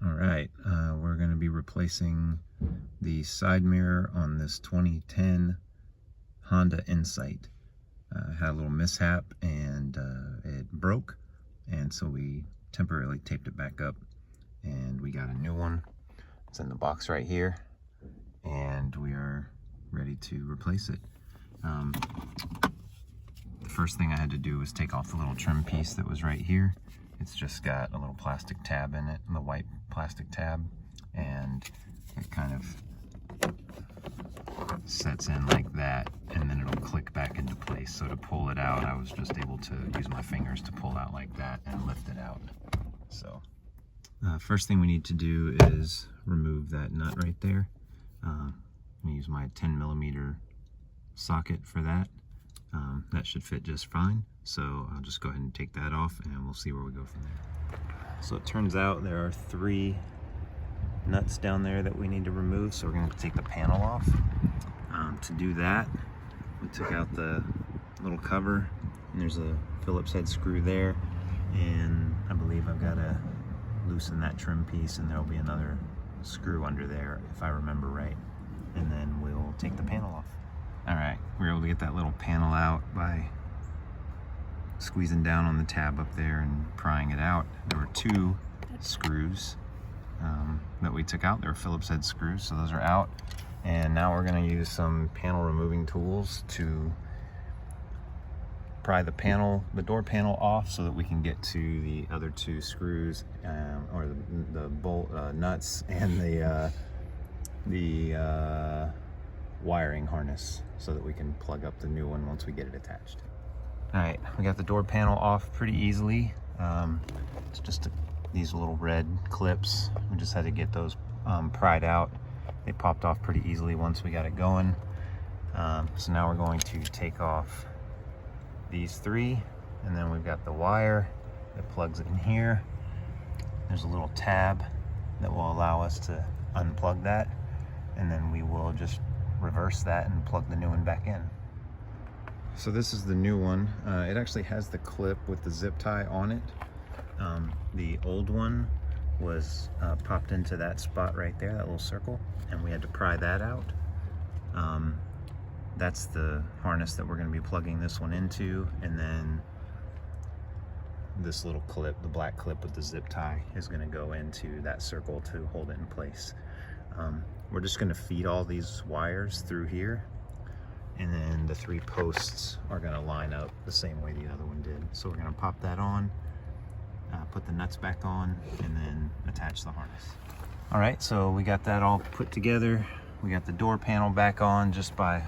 All right, we're going to be replacing the side mirror on this 2010 Honda Insight. Had a little mishap and it broke, and so we temporarily taped it back up, and we got a new one. It's in the box right here, and we are ready to replace it. The first thing I had to do was take off the little trim piece that was right here. It's just got a little plastic tab in it, the white plastic tab, and it kind of sets in like that, and then it'll click back into place. So to pull it out, I was just able to use my fingers to pull out like that and lift it out. So first thing we need to do is remove that nut right there. I'm gonna use my 10mm socket for that. That should fit just fine. So I'll just go ahead and take that off, and we'll see where we go from there. So it turns out there are 3 nuts down there that we need to remove, so we're going to take the panel off. To do that, we took out the little cover, and there's a Phillips head screw there, and I believe I've got to loosen that trim piece, and there'll be another screw under there if I remember right, and then we'll take the panel off. All right, we were able to get that little panel out by squeezing down on the tab up there and prying it out. There were 2 screws that we took out. They were Phillips head screws, so those are out. And now we're going to use some panel removing tools to pry the door panel off so that we can get to the other 2 screws, or the bolt nuts, and the wiring harness, so that we can plug up the new one once we get it attached. All right, we got the door panel off pretty easily. It's just these little red clips. We just had to get those pried out. They popped off pretty easily once we got it going. So now we're going to take off these 3, and then we've got the wire that plugs it in here. There's a little tab that will allow us to unplug that, and then we will just reverse that and plug the new one back in. So this is the new one. It actually has the clip with the zip tie on it. The old one was popped into that spot right there, that little circle, and we had to pry that out. That's the harness that we're going to be plugging this one into, and then this little clip, the black clip with the zip tie, is going to go into that circle to hold it in place. We're just going to feed all these wires through here, and then the 3 posts are going to line up the same way the other one did. So we're going to pop that on, put the nuts back on, and then attach the harness. All right, so we got that all put together. We got the door panel back on just by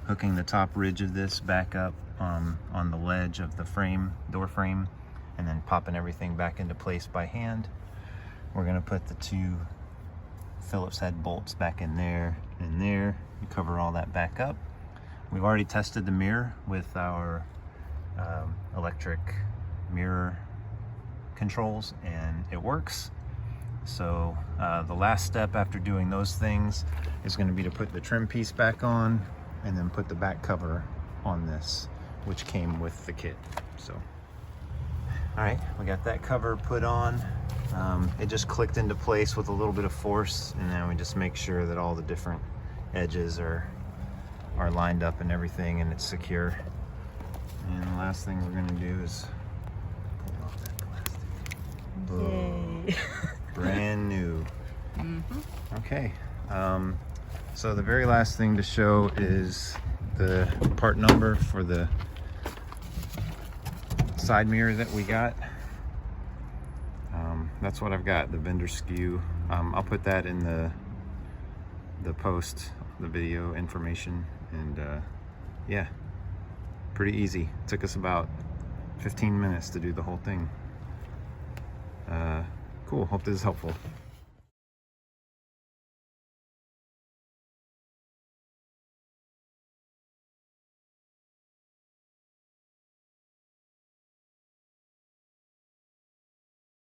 hooking the top ridge of this back up on the ledge of the door frame, and then popping everything back into place by hand. We're going to put the 2 Phillips head bolts back in there and there, and cover all that back up. We've already tested the mirror with our electric mirror controls, and it works. So the last step after doing those things is going to be to put the trim piece back on, and then put the back cover on this, which came with the kit. So all right, we got that cover put on. It just clicked into place with a little bit of force, and then we just make sure that all the different edges are lined up and everything, and it's secure. And the last thing we're gonna do is pull off that plastic. Yay. Brand new. Okay, so the very last thing to show is the part number for the side mirror that we got. That's what I've got, the vendor SKU. I'll put that in the post, the video information, and yeah, pretty easy. It took us about 15 minutes to do the whole thing. Cool, hope this is helpful.